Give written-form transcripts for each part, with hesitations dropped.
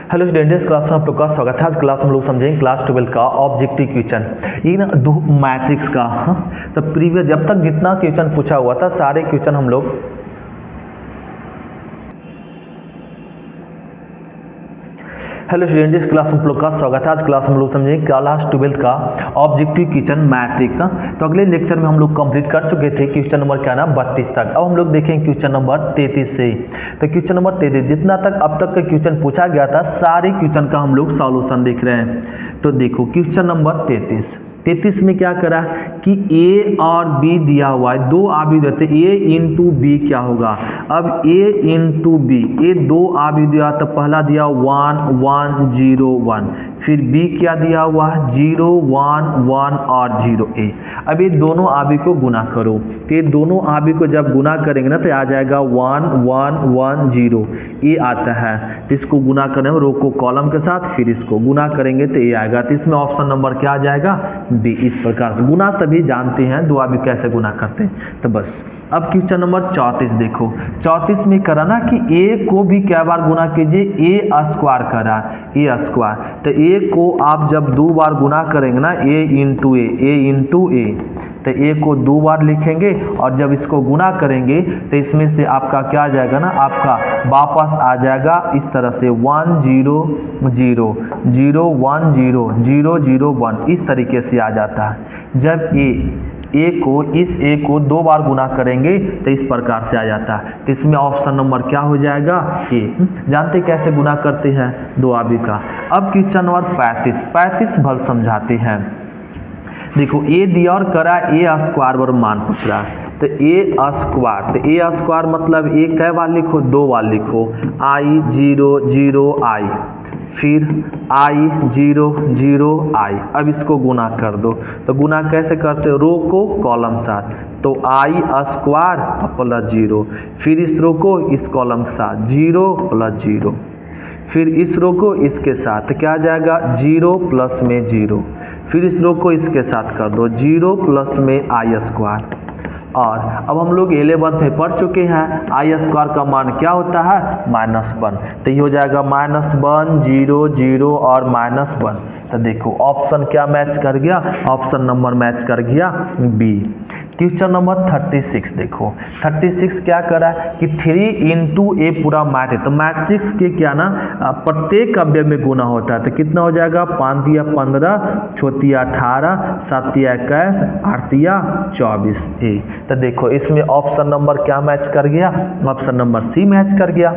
Hello students, class में आप लोग का स्वागत है। आज क्लास हम लोग समझेंगे क्लास 12 का ऑब्जेक्टिव क्वेश्चन। ये ना दो मैट्रिक्स का तो प्रीवियस जब तक जितना क्वेश्चन पूछा हुआ था सारे क्वेश्चन हम लोग हेलो स्टूडेंट्स, इस क्लास में आप लोग का स्वागत है। आज क्लास हम लोग समझेंगे क्लास 12 का ऑब्जेक्टिव क्वेश्चन मैट्रिक्स। तो अगले लेक्चर में हम लोग कंप्लीट कर चुके थे क्वेश्चन नंबर क्या ना 32 तक। अब हम लोग देखेंगे क्वेश्चन नंबर 33 से। तो क्वेश्चन नंबर 33 जितना तक अब तक का क्वेश्चन पूछा गया था सारे क्वेश्चन का हम लोग सॉल्यूशन देख रहे हैं। तो देखो क्वेश्चन नंबर 33 में क्या करा कि ए और बी दिया हुआ है, दो आबी देते ए इंटू बी क्या होगा। अब ए इंटू बी, ए दो आबी दिया तो पहला दिया 1 1 0 1, फिर बी क्या दिया हुआ है 0 1 1 और 0 ए। अब ये दोनों आबी को गुना करो, तो ये दोनों आबी को जब गुना करेंगे ना तो आ जाएगा 1 1 1 0 ए आता है। तो इसको गुना करेंगे रो को कॉलम के साथ, फिर इसको गुना करेंगे तो ए आएगा। तो इसमें ऑप्शन नंबर क्या आ जाएगा बी। इस प्रकार से गुना सभी जानते हैं, दो आबी कैसे गुना करते हैं। तो बस अब क्वेश्चन नंबर 34 देखो। 34 में करा ना कि ए को भी क्या बार गुना कीजिए, ए स्क्वायर करा ए स्क्वायर। तो ए को आप जब दो बार गुना करेंगे ना ए इंटू ए, तो ए को दो बार लिखेंगे और जब इसको गुना करेंगे तो इसमें से आपका क्या आ जाएगा ना, आपका वापस आ जाएगा इस तरह से 1 0 0 0 1 0 0 0 1 इस तरीके से आ जाता है। जब इस ए को दो बार गुना करेंगे तो इस प्रकार से आ जाता है। तो इसमें ऑप्शन नंबर क्या हो जाएगा ए। जानते कैसे गुना करते हैं दो आबी का। अब क्वेश्चन नंबर 35 भल समझाते हैं। देखो ए दिया और करा ए स्क्वायर बराबर मान पूछ रहा है। तो ए स्क्वायर, तो ए स्क्वायर मतलब ए कै बार लिखो, दो बार लिखो आई 0 0 आई, फिर आई 0 0 आई। अब इसको गुना कर दो। तो गुना कैसे करते हो, रो को कॉलम साथ, तो आई स्क्वायर प्लस 0, फिर इस रो को इस कॉलम के साथ 0 प्लस 0, फिर इस रो को इसके साथ क्या आ जाएगा 0 प्लस में 0, फिर इस रो को इसके साथ कर दो 0 प्लस में आई स्क्वायर। और अब हम लोग 11th में पढ़ चुके हैं आई स्क्वायर का मान क्या होता है -1। तो ये हो जाएगा -1 0 0 और -1। तो देखो ऑप्शन क्या मैच कर गया, ऑप्शन नंबर मैच कर गया बी। क्वेश्चन नंबर 36 देखो। 36 क्या करा कि 3 इंटू ए पूरा मैट्रिक्स, तो मैट्रिक्स के क्या ना प्रत्येक अवयव में गुना होता है। तो कितना हो जाएगा 5 दिया 15, 6 दिया 18, 7 दिया 21, 8 दिया 24 ए। तो देखो इसमें ऑप्शन नंबर क्या मैच कर गया, ऑप्शन नंबर सी मैच कर गया।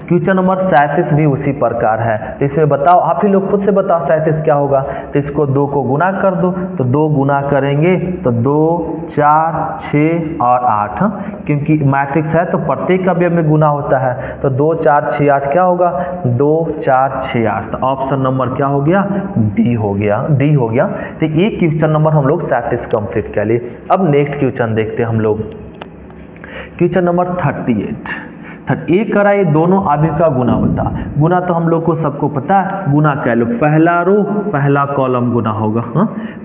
क्वेश्चन नंबर 37 भी उसी प्रकार है। तो इसमें बताओ, आप ही लोग खुद से बताओ 37 क्या होगा। तो इसको 2 को गुना कर दो, तो 2 गुना करेंगे तो 2 4 6 और 8, क्योंकि मैट्रिक्स है तो प्रत्येक अवयव में गुना होता है। तो 2 4 6 8 क्या होगा 2 4 6 8। तो ऑप्शन नंबर क्या हो गया डी हो गया। तो ये क्वेश्चन नंबर हम लोग 37 कंप्लीट कर लिए। अब नेक्स्ट क्वेश्चन देखते हैं हम लोग। Question number 38। ए करा ये दोनों आबी का गुना होता। गुना तो हम लोग को सबको पता है, गुना कह लो पहला रो पहला कॉलम गुना होगा।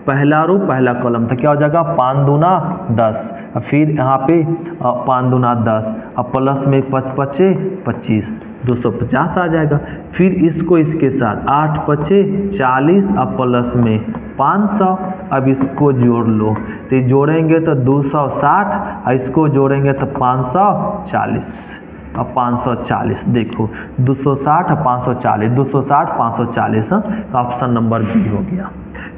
पहला रो पहला कॉलम, तो क्या हो जाएगा 5 दूना 10, फिर यहाँ पे 5 दूना 10, अब प्लस में 5 5 25 250 आ जाएगा। फिर इसको इसके साथ 8 5 40, अब प्लस में 500। अब इसको जोड़ लो, तो जोड़ेंगे तो 260, और इसको जोड़ेंगे तो 540। अब 540 देखो 260 और 540, 260 540, ऑप्शन नंबर बी हो गया।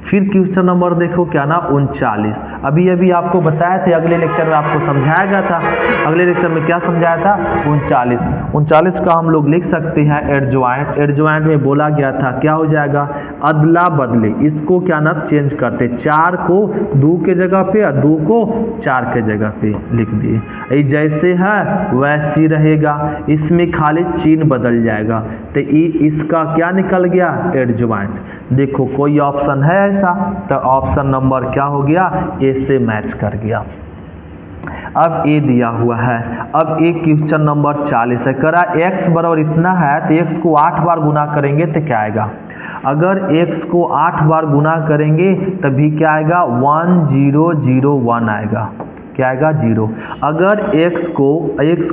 फिर क्वेश्चन नंबर देखो क्या ना 39। अभी आपको बताया था, अगले लेक्चर में आपको समझाया गया था। अगले लेक्चर में क्या समझाया था 39 का हम लोग लिख सकते हैं एडजॉइंट में बोला गया था क्या हो जाएगा अदला बदले। इसको क्या ना चेंज करते, 4 को 2 के जगह पे और 2 को 4 के जगह पे लिख दिए। ये जैसे है वैसी रहेगा, इसमें खाली चिन्ह बदल जाएगा। तो इसका क्या निकल गया एडजॉइंट। देखो कोई ऑप्शन है ऐसा, तो ऑप्शन नंबर क्या हो गया ए से मैच कर गया। अब ए दिया हुआ है। अब ए क्वेश्चन नंबर 40 है, करा x बराबर इतना है तो x को 8 बार गुना करेंगे तो क्या आएगा। अगर x को 8 बार गुना करेंगे तभी क्या आएगा 1001 आएगा। क्या आएगा 0। अगर x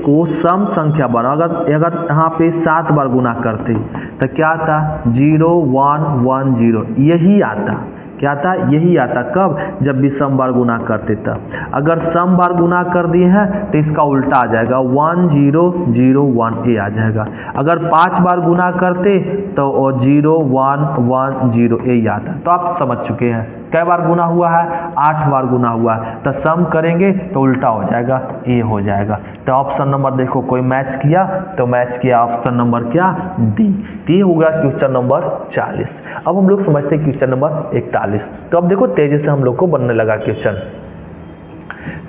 को सम संख्या बना अगर यहाँ पे 7 बार गुना करते तो क्या आता 0 1 1 0 यही आता। क्या आता यही आता कब जब भी सम बार गुना करते तब। अगर सम बार गुना कर दिए हैं तो इसका उल्टा आ जाएगा 1 0 0 1 ये आ जाएगा। अगर 5 बार गुना करते तो 0 1 1 0 यही आता। तो आप समझ चुके हैं कै बार गुना हुआ है 8 बार गुना हुआ है तो सम करेंगे तो उल्टा हो जाएगा ये हो जाएगा। तो ऑप्शन नंबर देखो कोई मैच किया तो मैच किया ऑप्शन नंबर क्या डी। ये होगा क्वेश्चन नंबर 40। अब हम लोग समझते हैं क्वेश्चन नंबर 41। तो अब देखो तेजी से हम लोग को बनने लगा क्वेश्चन।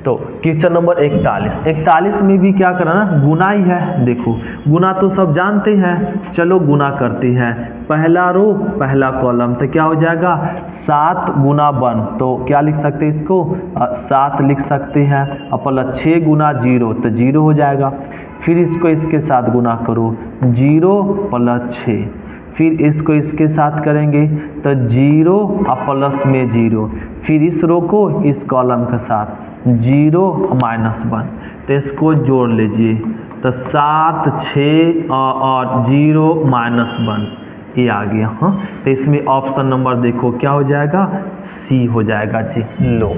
तो क्वेश्चन नंबर 41 में भी क्या करना गुना ही है। देखो गुना तो सब जानते हैं, चलो गुना करते हैं। पहला रो पहला कॉलम तो क्या हो जाएगा 7 गुना 1 तो क्या लिख सकते हैं इसको 7 लिख सकते हैं। और प्लस 6 गुना 0 तो 0 हो जाएगा। फिर इसको इसके साथ गुना करो 0 प्लस 6। फिर इसको इसके साथ करेंगे तो 0 और प्लस में 0। फिर इस रो को इस कॉलम के साथ 0 -1 तो इसको जोड़ लीजिए तो 7 6 और 0 -1 ये आ गया। हाँ तो इसमें ऑप्शन नंबर देखो क्या हो जाएगा सी हो जाएगा जी। लो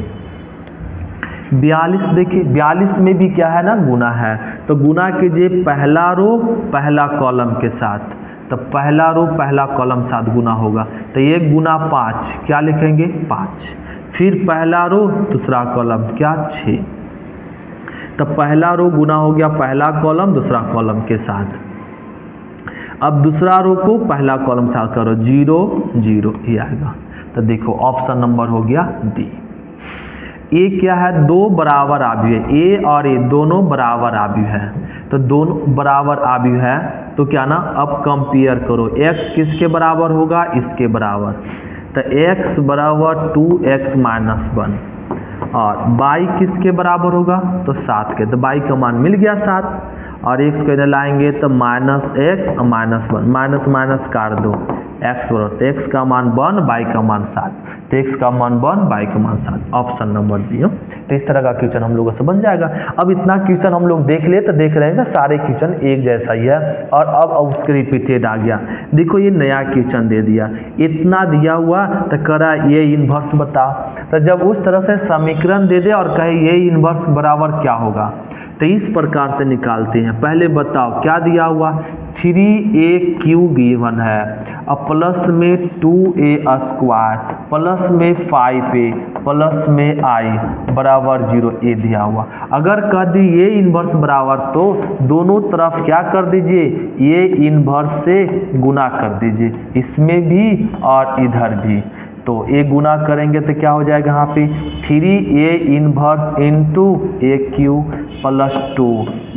42 देखिए 42 में भी क्या है ना गुना है। तो गुना कीजिए पहला रो पहला कॉलम के साथ। तो पहला रो पहला कॉलम साथ गुना होगा तो 1 गुना 5 क्या लिखेंगे 5। फिर पहला रो दूसरा कॉलम क्या 6। तो पहला रो गुना हो गया पहला कॉलम दूसरा कॉलम के साथ। अब दूसरा रो को पहला कॉलम साथ करो 0 0 ये आएगा। तो देखो ऑप्शन नंबर हो गया डी। ए क्या है 2 बराबर आव्यूह है। ए और ए दोनों बराबर आव्यूह है। तो दोनों बराबर आव्यूह है तो क्या ना अब कंपेयर करो x किसके बराबर होगा इसके बराबर। तो x बराबर 2x -1 और y किसके बराबर होगा तो 7 के। तो y का मान मिल गया 7 और x को इधर लाएंगे तो -x और -1 माइनस माइनस काट दो x बराबर तो x का मान 1 y का मान 7 तो x का मान 1 y का मान 7 ऑप्शन नंबर डी। तो इस तरह का क्वेश्चन हम लोगों से बन जाएगा। अब इतना क्वेश्चन हम लोग देख लिए तो देख रहे हैं ना सारे क्वेश्चन एक जैसा ही है। और अब उसके रिपीटेड आ गया। देखो ये नया क्वेश्चन दे दिया इतना दिया हुआ तो करा ये इन्वर्स बता। तो जब उस तरह से समीकरण दे दे और कहे ये इन्वर्स बराबर क्या होगा तो इस प्रकार से निकालते हैं। पहले बताओ क्या दिया हुआ 3AQ गिवन है और प्लस में 2A² प्लस में 5A प्लस में I बराबर 0 ए दिया हुआ। अगर कह दी ये इन्वर्स बराबर तो दोनों तरफ क्या कर दीजिए ये इन्वर्स से गुना कर दीजिए इसमें भी और इधर भी। तो ए गुना करेंगे तो क्या हो जाएगा यहाँ पे 3A inverse into AQ plus 2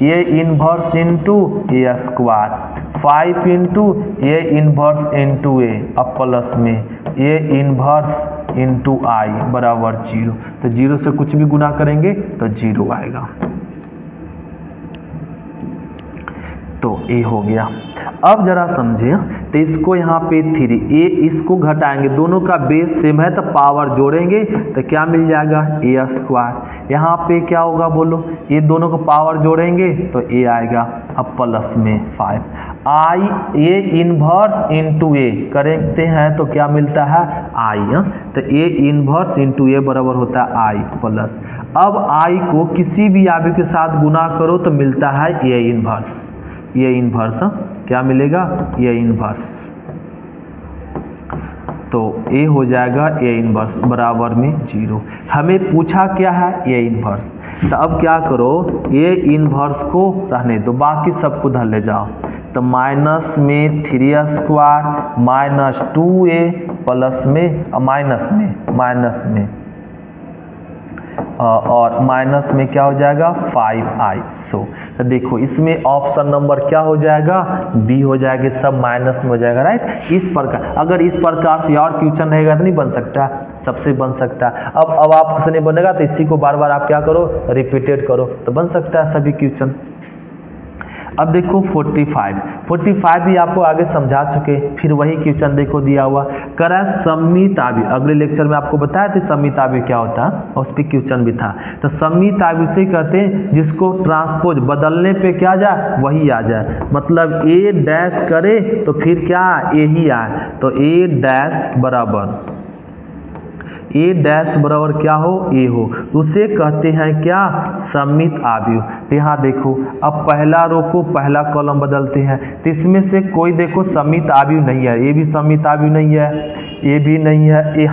A inverse into A² 5 into A inverse into A अब प्लस में A इन्वर्स इंटू I बराबर 0। तो 0 से कुछ भी गुना करेंगे तो 0 आएगा। तो ए हो गया। अब जरा समझे तो इसको यहाँ पे 3 ए इसको घटाएंगे दोनों का बेस सेम है तो पावर जोड़ेंगे तो क्या मिल जाएगा A²। यहाँ पे क्या होगा बोलो ये दोनों को पावर जोड़ेंगे तो ए आएगा अब प्लस में 5 I A इन्वर्स इंटू ए करते हैं तो क्या मिलता है I। तो A इन्वर्स इंटू ए बराबर होता है I प्लस। अब I को किसी भी आव्यूह के साथ गुना करो तो मिलता है A इन्वर्स। ये इन्वर्स क्या मिलेगा ये इन्वर्स। तो ए हो जाएगा ए इन्वर्स बराबर में 0। हमें पूछा क्या है ए इन्वर्स। तो अब क्या करो ए इन्वर्स को रहने दो बाकी सबको धर ले जाओ। तो माइनस में 3² माइनस 2A प्लस में माइनस में और माइनस में क्या हो जाएगा 5I। सो तो देखो इसमें ऑप्शन नंबर क्या हो जाएगा बी हो जाएगा। सब माइनस में हो जाएगा राइट। इस प्रकार अगर इस प्रकार से और क्वेश्चन रहेगा तो नहीं बन सकता सबसे बन सकता है। अब आपसे नहीं बनेगा तो इसी को बार बार आप क्या करो रिपीटेड करो तो बन सकता है सभी क्वेश्चन। अब देखो 45 भी आपको आगे समझा चुके, फिर वही क्वेश्चन देखो दिया हुआ करा सम्मितावि। अगले लेक्चर में आपको बताया था सम्मितावि क्या होता है, और उस पर क्वेश्चन भी था। तो सम्मितावि से कहते हैं जिसको ट्रांसपोज बदलने पे क्या जाए वही आ जाए, मतलब ए डैश करे तो फिर क्या ए ही आए, तो ए डैश बराबर क्या हो ए हो, उसे कहते हैं क्या सम्मित आव्यूह। तो यहाँ देखो अब पहला रो को पहला कॉलम बदलते हैं, तो इसमें से कोई देखो सम्मित आव्यूह नहीं है, ए भी सम्मित आव्यूह नहीं है, ए भी नहीं है, ए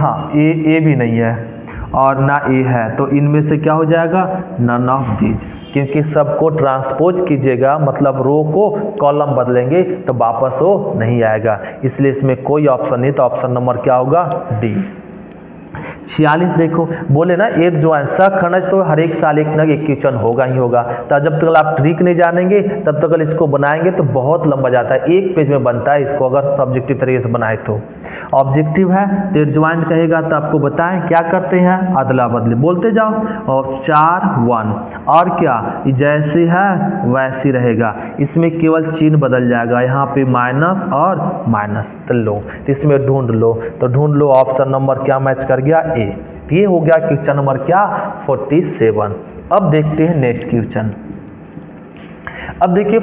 भी नहीं है और ना ए है, तो इनमें से क्या हो जाएगा नन ऑफ दीज, क्योंकि सबको ट्रांसपोज कीजिएगा मतलब रो को कॉलम बदलेंगे तो वापस वो नहीं आएगा, इसलिए इसमें कोई ऑप्शन नहीं, तो ऑप्शन नंबर क्या होगा डी। 46 देखो बोले ना एक जो है सखंड तो हर एक साल एक न एक क्वेश्चन होगा ही होगा, तो जब तक आप ट्रिक नहीं जानेंगे तब तक इसको बनाएंगे तो बहुत लंबा जाता है, एक पेज में बनता है इसको अगर सब्जेक्टिव तरीके से बनाए तो। ऑब्जेक्टिव है तो एडजॉइंट कहेगा तो आपको बताएं क्या करते हैं अदला बदली बोलते जाओ, और 4 1 और क्या जैसे है वैसी रहेगा, इसमें केवल चिन्ह बदल जाएगा, यहाँ पे माइनस और माइनस तो लो, तो इसमें ढूंढ लो, तो ढूंढ लो ऑप्शन नंबर क्या मैच कर गया ए। ये हो गया क्वेश्चन नंबर क्या 47। अब देखते हैं नेक्स्ट क्वेश्चन। अब देखिए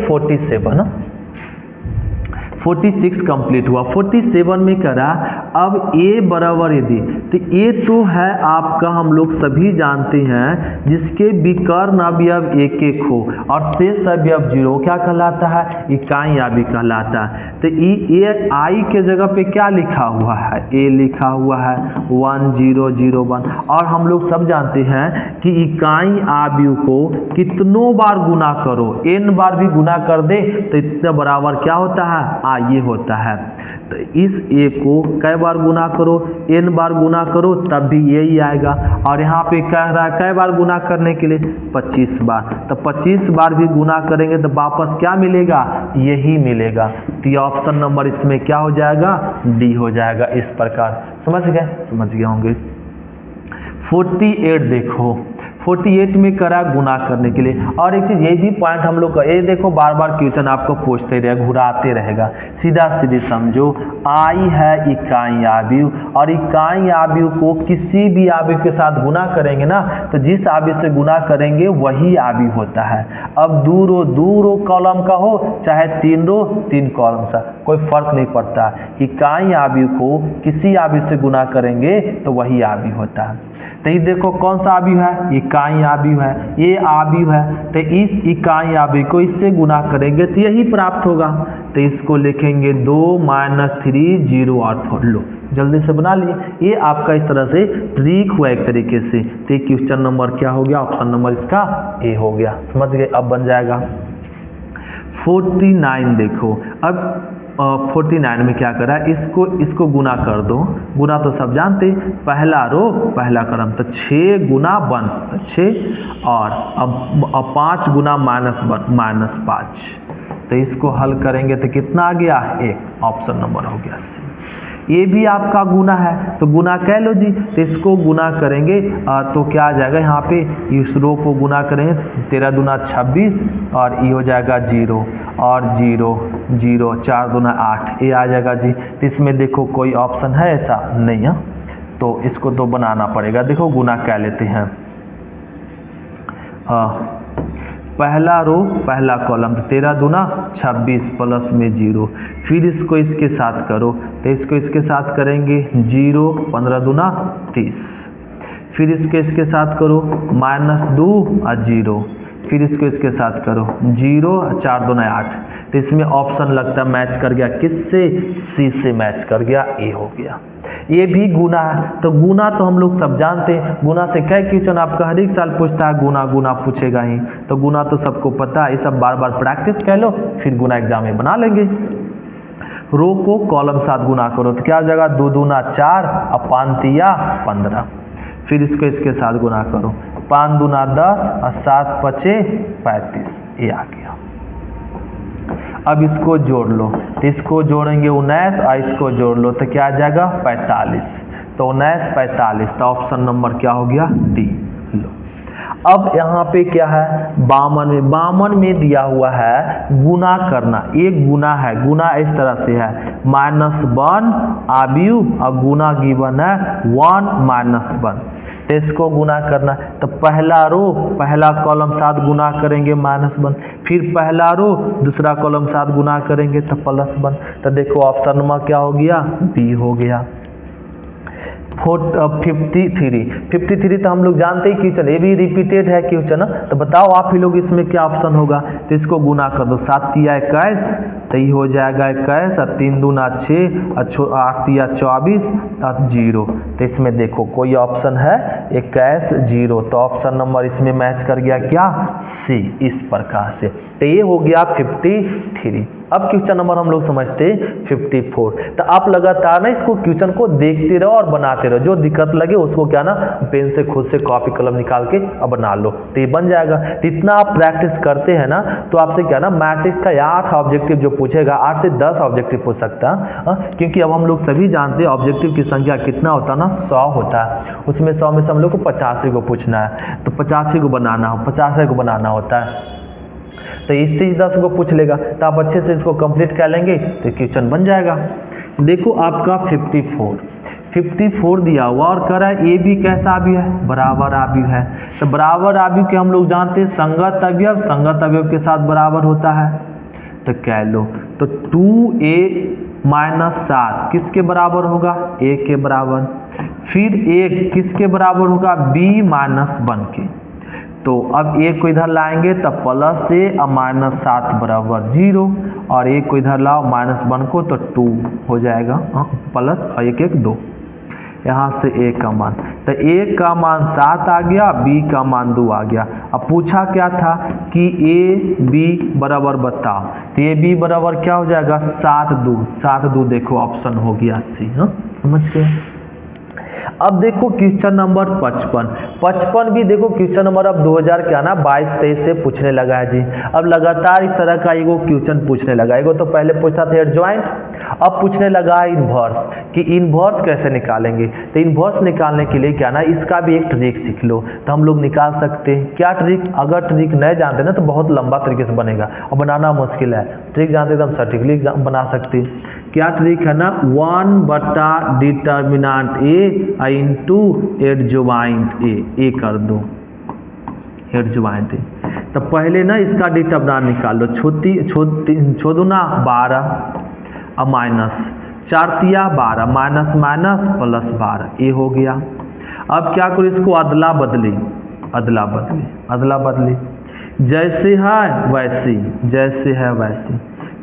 46 कंप्लीट हुआ, 47 में करा अब ए बराबर यदि, तो ए तो है आपका हम लोग सभी जानते हैं जिसके विकर्ण अवयव एक एक हो और शेष अवयव 0 क्या कहलाता है इकाई अवयव कहलाता है। तो ये आई के जगह पे क्या लिखा हुआ है ए लिखा हुआ है 1 0 0 1, और हम लोग सब जानते हैं कि इकाई अवयव को कितनों बार गुना करो n बार भी गुना कर दे तो इतना बराबर क्या होता है ये होता है। तो इस ए को कई बार गुना करो n बार गुना करो तब भी यही आएगा, और यहाँ पे कह रहा है कई बार गुना करने के लिए 25 बार, तो 25 बार भी गुना करेंगे तो वापस क्या मिलेगा यही मिलेगा, तो ये ऑप्शन नंबर इसमें क्या हो जाएगा डी हो जाएगा। इस प्रकार समझ गए होंगे। 48 देखो 48 में करा गुना करने के लिए, और एक चीज़ ये भी पॉइंट हम लोग का ये देखो बार बार क्वेश्चन आपको पूछते रहेगा घुराते रहेगा, सीधा सीधे समझो आई है इकाई अवयव और इकाई अवयव को किसी भी अवयव के साथ गुना करेंगे ना तो जिस अवयव से गुना करेंगे वही अवयव होता है। अब दो रो कॉलम का हो चाहे 3 रो 3 कॉलम सा कोई फर्क नहीं पड़ता, इकाई अवयव को किसी अवयव से गुना करेंगे तो वही अवयव होता है। तो ये देखो कौन सा अवयव है इकाई अवयव है, ये अवयव है, तो इस इकाई अवयव को इससे गुना करेंगे तो यही प्राप्त होगा, तो इसको लिखेंगे 2 -3 0 और 4 लो जल्दी से बना लिए। ये आपका इस तरह से ट्रिक हुआ एक तरीके से, तो क्वेश्चन नंबर क्या हो गया ऑप्शन नंबर इसका ए हो गया, समझ गए। अब बन जाएगा 49 देखो, अब 49 में क्या करा इसको गुना कर दो, गुना तो सब जानते पहला रो पहला क्रम, तो 6 गुना 1 तो 6 और अब 5 गुना -5, तो इसको हल करेंगे तो कितना आ गया 1, ऑप्शन नंबर हो गया सी। ये भी आपका गुना है तो गुना कह लो जी, तो इसको गुना करेंगे तो क्या आ जाएगा यहाँ पे इस रो को गुना करेंगे 13 दूना 26 और ये हो जाएगा 0 और 0 0 4 दूना 8 ये आ जाएगा जी। तो इसमें देखो कोई ऑप्शन है ऐसा नहीं है, तो इसको तो बनाना पड़ेगा। देखो गुना कह लेते हैं पहला रो पहला कॉलम, तो 13 दूना 26 प्लस में 0, फिर इसको इसके साथ करो तो इसको इसके साथ करेंगे 0 15 दूना 30, फिर इसको इसके साथ करो -2 और 0, फिर इसको इसके साथ करो 0 4 दूना 8, तो इसमें ऑप्शन लगता मैच कर गया किससे सी से मैच कर गया, ए हो गया। ये भी गुना है, तो गुना तो हम लोग सब जानते हैं, गुना से कई क्वेश्चन आपका हर एक साल पूछता है, गुना पूछेगा ही, तो गुना तो सबको पता है, ये सब बार बार प्रैक्टिस कर लो फिर गुना एग्जाम में बना लेंगे। रो को कॉलम साथ गुना करो तो क्या हो जाएगा 2 दूना 4 और 5 तिया 15, फिर इसको इसके साथ गुना करो 5 दूना 10 और 7 पचे 35, ये आ गया। अब इसको जोड़ लो, तो इसको जोड़ेंगे 19 और इसको जोड़ लो तो क्या आ जाएगा 45, तो 19 45, तो ऑप्शन नंबर क्या हो गया डी लो। अब यहाँ पे क्या है, 52 में दिया हुआ है गुना करना, एक गुना है, गुना इस तरह से है -1 आबियु और गुना गिवन है 1 -1, तो इसको गुना करना, तो पहला रो पहला कॉलम साथ गुना करेंगे -1, फिर पहला रो दूसरा कॉलम साथ गुना करेंगे तो +1, तो देखो ऑप्शन नंबर क्या हो गया, बी हो गया। 53 तो हम लोग जानते ही क्वेश्चन, ये भी रिपीटेड है क्वेश्चन, तो बताओ आप ही लोग इसमें क्या ऑप्शन होगा, तो इसको गुना कर दो, 7 तिया 21 तो ये हो जाएगा 21 और 3 दूना 6 और 8 तिया 24 और 0, तो इसमें देखो कोई ऑप्शन है 21 0, तो ऑप्शन नंबर इसमें मैच कर गया क्या, सी, इस प्रकार से, तो ये हो गया 53। अब क्वेश्चन नंबर हम लोग समझते 54, तो आप लगातार ना इसको क्वेश्चन को देखते रहो और बनाते रहो, जो दिक्कत लगे उसको क्या ना पेन से खुद से कॉपी कलम निकाल के अब बना लो, तो ये बन जाएगा। तो इतना आप प्रैक्टिस करते हैं ना तो आपसे क्या ना मैट्रिक्स का 8 ऑब्जेक्टिव जो पूछेगा 8 से 10 ऑब्जेक्टिव पूछ सकता है, क्योंकि अब हम लोग सभी जानते हैं ऑब्जेक्टिव की संख्या कितना होता है ना, 100 होता है, उसमें 100 में से हम लोग को 85 को पूछना है, तो 85 को बनाना होता है, तो इससे 10 को पूछ लेगा, तो आप अच्छे से इसको कंप्लीट कर लेंगे तो क्वेश्चन बन जाएगा। देखो आपका 54 दिया हुआ और कह रहा है ए बी कैसा आव्यूह है, बराबर आव्यूह है, तो बराबर आव्यूह के हम लोग जानते हैं संगत अवयव के साथ बराबर होता है, तो कह लो, तो 2a - 7 किसके बराबर होगा, a के बराबर, फिर a किसके बराबर होगा, b - 1 के, तो अब एक को इधर लाएंगे तब +a और -7 बराबर 0, और एक को इधर लाओ -1 को तो 2 हो जाएगा, प्लस और 1 1 2, यहाँ से a का मान, तो a का मान 7 आ गया, b का मान 2 आ गया। अब पूछा क्या था कि a b बराबर बताओ, तो a b बराबर क्या हो जाएगा, 7 2 देखो ऑप्शन हो गया सी, समझ गए। अब देखो क्वेश्चन नंबर 55 भी देखो क्वेश्चन नंबर अब 2000 क्या ना 22-23 से पूछने लगा है जी। अब लगातार इस तरह का एगो क्वेश्चन पूछने लगा, एगो तो पहले पूछता था एडजॉइंट, अब पूछने लगा है इन्वर्स, कि इन्वर्स कैसे निकालेंगे, तो इन्वर्स निकालने के लिए क्या ना इसका भी एक ट्रिक सीख लो, तो हम लोग निकाल सकते हैं। क्या ट्रिक, अगर ट्रिक नहीं जानते ना तो बहुत लंबा तरीके से बनेगा और बनाना मुश्किल है, ट्रिक जानते तो हम सटीकली बना सकते हैं। क्या ट्रिक है ना, 1 determinant A into adjoint A कर दो, एडजॉइंट ए, तो पहले ना इसका डिटर्मिनेंट निकाल लो, छोदुना 12 और माइनस 4 तिया 12 माइनस माइनस प्लस 12, ये हो गया। अब क्या करो, इसको अदला बदली, जैसे है वैसे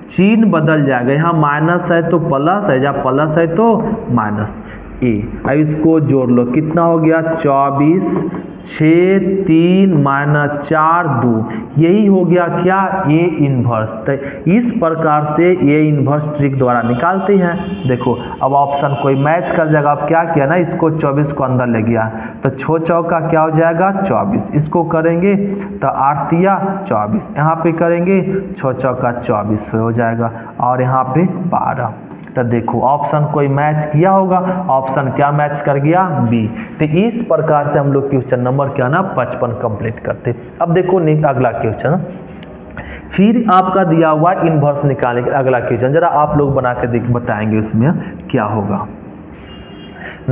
चिन्ह बदल जाएगा, यहाँ माइनस है तो प्लस है, या प्लस है तो माइनस ए, अब इसको जोड़ लो, कितना हो गया 24 6 3 - 4 2, यही हो गया क्या ए इन्वर्स। तो इस प्रकार से ए इन्वर्स ट्रिक द्वारा निकालते हैं। देखो अब ऑप्शन कोई मैच कर जाएगा, अब क्या किया ना इसको 24 को अंदर ले गया, तो 6 चौका क्या हो जाएगा 24, इसको करेंगे तो 8 तिया 24, यहाँ पे करेंगे 6 चौका 24 हो जाएगा, और यहाँ पे 12, तो देखो ऑप्शन कोई मैच किया होगा, ऑप्शन क्या मैच कर गया, बी। तो इस प्रकार से हम लोग क्वेश्चन नंबर क्या ना 55 कंप्लीट करते। अब देखो अगला क्वेश्चन, फिर आपका दिया हुआ इन्वर्स निकालने के अगला क्वेश्चन, जरा आप लोग बना के बताएंगे उसमें क्या होगा।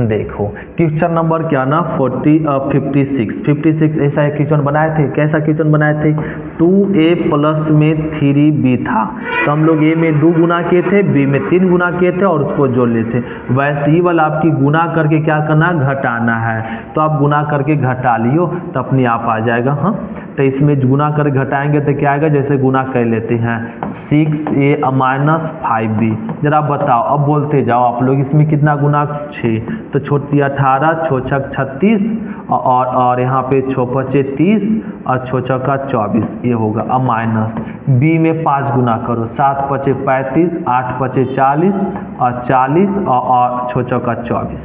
देखो क्वेश्चन नंबर क्या ना 56 ऐसा एक क्वेश्चन बनाए थे। कैसा क्वेश्चन बनाए थे, 2a प्लस में 3b था, तो हम लोग a में 2 गुना किए थे, b में 3 गुना किए थे और उसको जोड़ लेते। वैसे ही वाला आपकी गुना करके क्या करना, घटाना है, तो आप गुना करके घटा लियो तो अपने आप आ जाएगा। हाँ, तो इसमें गुना कर घटाएंगे तो क्या आएगा, जैसे गुना कर लेते हैं 6a माइनस 5b, जरा बताओ, अब बोलते जाओ आप लोग, इसमें कितना गुना 6, तो छोटी 18 6 छक 36 और यहाँ पे 6 पचे 30 और 6 चौका 24, ये होगा। अब माइनस b में 5 गुना करो, 7 पचे 35 8 पचे 40 और 40 और 6 चौका 24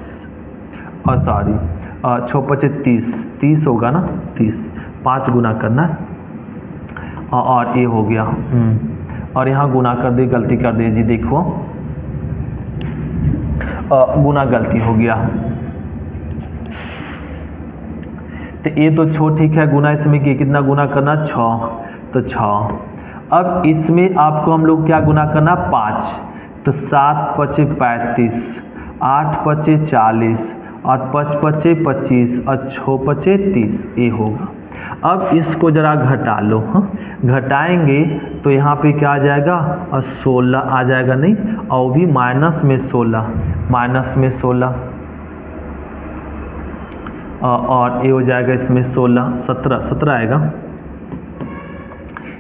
और सॉरी 6 पचे 30 होगा ना 30, 5 गुना करना और ये हो गया। और यहाँ गुना कर दी, गलती कर दी जी, देखो गुना गलती हो गया, तो ये तो ठीक है, गुना इसमें कितना गुना करना 6, तो 6। अब इसमें आपको हम लोग क्या गुना करना 5, तो 7 पचे 35, 8 पचे 40 और 5 पचे 25 और 6 पचे 30, ये होगा। अब इसको ज़रा घटा लो, हाँ घटाएंगे तो यहाँ पे क्या आ जाएगा, और 16 आ जाएगा, नहीं और भी माइनस में 16, माइनस में 16 और ये हो जाएगा इसमें 16, 17 आएगा।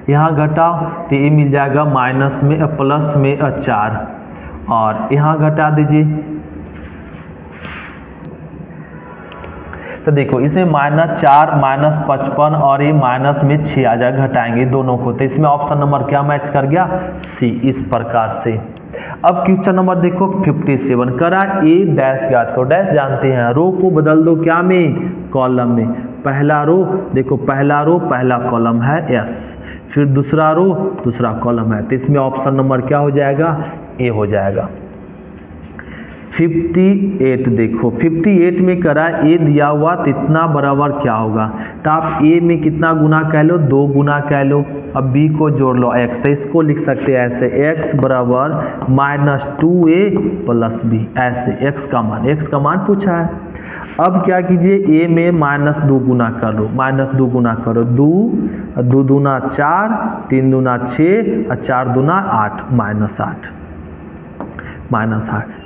यहाँ घटाओ तो ये मिल जाएगा माइनस में प्लस में 4 और यहाँ घटा दीजिए तो देखो इसमें -4 -55 और ये माइनस में 6 आ जाएगा, घटाएंगे दोनों को, तो इसमें ऑप्शन नंबर क्या मैच कर गया, सी। इस प्रकार से अब क्वेश्चन नंबर देखो 57 करा ए डैश ज्ञात करो। डैश जानते हैं, रो को बदल दो क्या में, कॉलम में। पहला रो देखो, पहला रो पहला कॉलम है एस, फिर दूसरा रो दूसरा कॉलम है, तो इसमें ऑप्शन नंबर क्या हो जाएगा, ए हो जाएगा। 58 देखो 58 में करा ए दिया हुआ तो इतना बराबर क्या होगा, तो आप ए में कितना गुना कह लो, 2 गुना कह लो। अब बी को जोड़ लो x, तो इसको लिख सकते हैं ऐसे x बराबर -2a प्लस बी, ऐसे x का मान पूछा है। अब क्या कीजिए, a में -2 गुना कर लो, -2 गुना करो, 2 दूना 4, 3 दूना 6 और 4 दूना 8, -8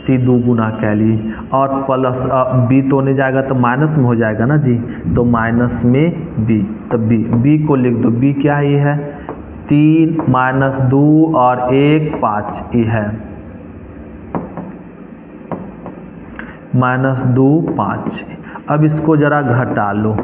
तो 2 गुना कह लिए और प्लस बी तो होने जाएगा तो माइनस में हो जाएगा ना जी, तो माइनस में बी, तो बी को लिख दो। बी क्या ये है, 3 -2 और 1 5, ये है -2 5। अब इसको ज़रा घटा लो,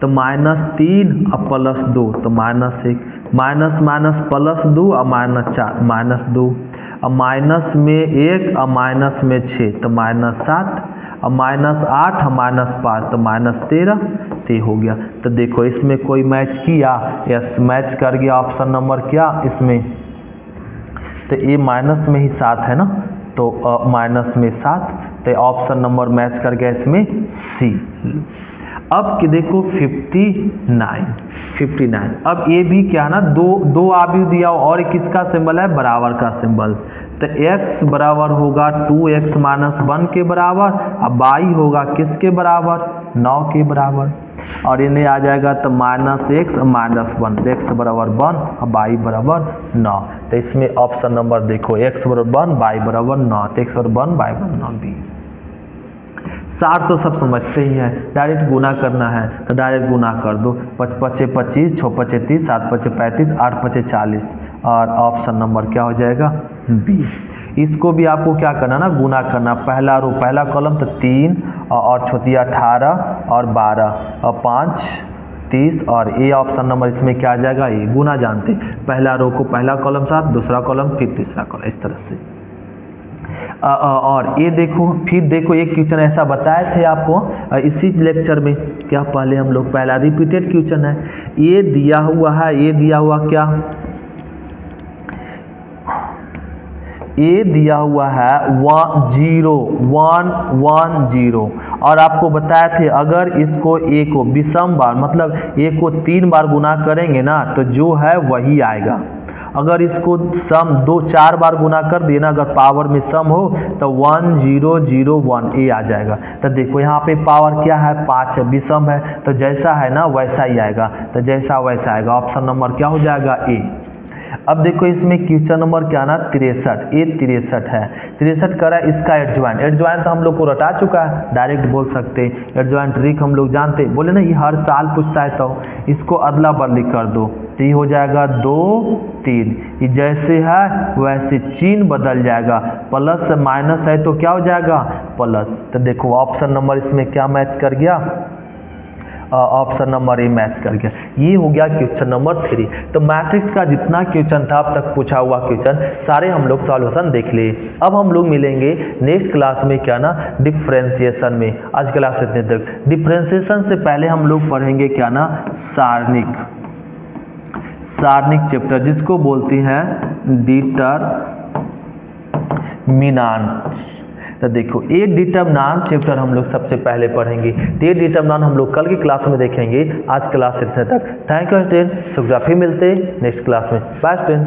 तो -3 और +2 तो -1, माइनस माइनस +2 और -4 -2 और माइनस में 1 और माइनस में 6 तो -7 और -8 और -5 तो -13, तो हो गया। तो देखो इसमें कोई मैच किया, यस मैच कर गया। ऑप्शन नंबर क्या इसमें, तो ये माइनस में ही 7 है ना, तो माइनस में 7, तो ऑप्शन नंबर मैच कर गया इसमें सी। अब कि देखो 59 अब ये भी क्या ना, दो आबी दिया और किसका सिंबल है, बराबर का सिंबल, तो x बराबर होगा 2x - 1 के बराबर, अब y होगा किसके बराबर, 9 के बराबर, और इन्हें आ जाएगा तो -x -1, x बराबर 1 और y बराबर 9, तो इसमें ऑप्शन नंबर देखो x बराबर 1 y बराबर 9, तो x बराबर 1 y बराबर 9 बी। सार तो सब समझते ही हैं, डायरेक्ट गुना करना है तो डायरेक्ट गुना कर दो, 5 पचे 25, 6 पचे 30, 7 पचे 35, 8 पचे 40 और ऑप्शन नंबर क्या हो जाएगा, बी। इसको भी आपको क्या करना ना, गुना करना। पहला रो पहला कॉलम तो 3 और छोटी 18 और 12 और 5 30 और ए ऑप्शन नंबर इसमें क्या आ जाएगा, ये गुना जानते, पहला रो को पहला कॉलम साथ, दूसरा कॉलम फिर तीसरा कॉलम, इस तरह से। और ये देखो फिर देखो एक क्वेश्चन ऐसा बताए थे आपको इसी लेक्चर में, क्या पहले हम लोग पहला रिपीटेड क्वेश्चन है, ये दिया हुआ है, ये दिया हुआ क्या, ये दिया हुआ है 110 और आपको बताए थे अगर इसको ए को विषम बार मतलब ए को 3 बार गुना करेंगे ना तो जो है वही आएगा। अगर इसको सम 2-4 बार गुना कर देना, अगर पावर में सम हो तो 1001 ए आ जाएगा। तो देखो यहाँ पे पावर क्या है, 5 है, विषम है, तो जैसा है ना वैसा ही आएगा, तो जैसा वैसा आएगा। ऑप्शन नंबर क्या हो जाएगा, ए। अब देखो इसमें क्वेश्चन नंबर क्या ना 63, ये 63 है, 63 करा इसका एडजॉइंट तो हम लोग को रटा चुका है, डायरेक्ट बोल सकते हैं, एडजॉइंट ट्रिक हम लोग जानते, बोले ना ये हर साल पूछता है, तो इसको अदला बदली कर दो तो ये हो जाएगा 2 3, ये जैसे है वैसे चिन्ह बदल जाएगा, प्लस से माइनस है तो क्या हो जाएगा, प्लस। तो देखो ऑप्शन नंबर इसमें क्या मैच कर गया, ऑप्शन नंबर ए मैच कर गया। ये हो गया क्वेश्चन नंबर 3। तो मैट्रिक्स का जितना क्वेश्चन था अब तक पूछा हुआ क्वेश्चन सारे हम लोग सॉल्यूशन देख लिए। अब हम लोग मिलेंगे नेक्स्ट क्लास में क्या ना डिफरेंशिएशन में। आज क्लास इतने तक। डिफरेंशिएशन से पहले हम लोग पढ़ेंगे क्या ना सारणिक चैप्टर, जिसको बोलते हैं डिटरमिनेंट। तो देखो ए डिटरमिनेंट चैप्टर हम लोग सबसे पहले पढ़ेंगे। तो ये डिटरमिनेंट हम लोग कल की क्लास में देखेंगे। आज क्लास इतने तक। Thank you student. फिर मिलते हैं नेक्स्ट क्लास में। Bye student.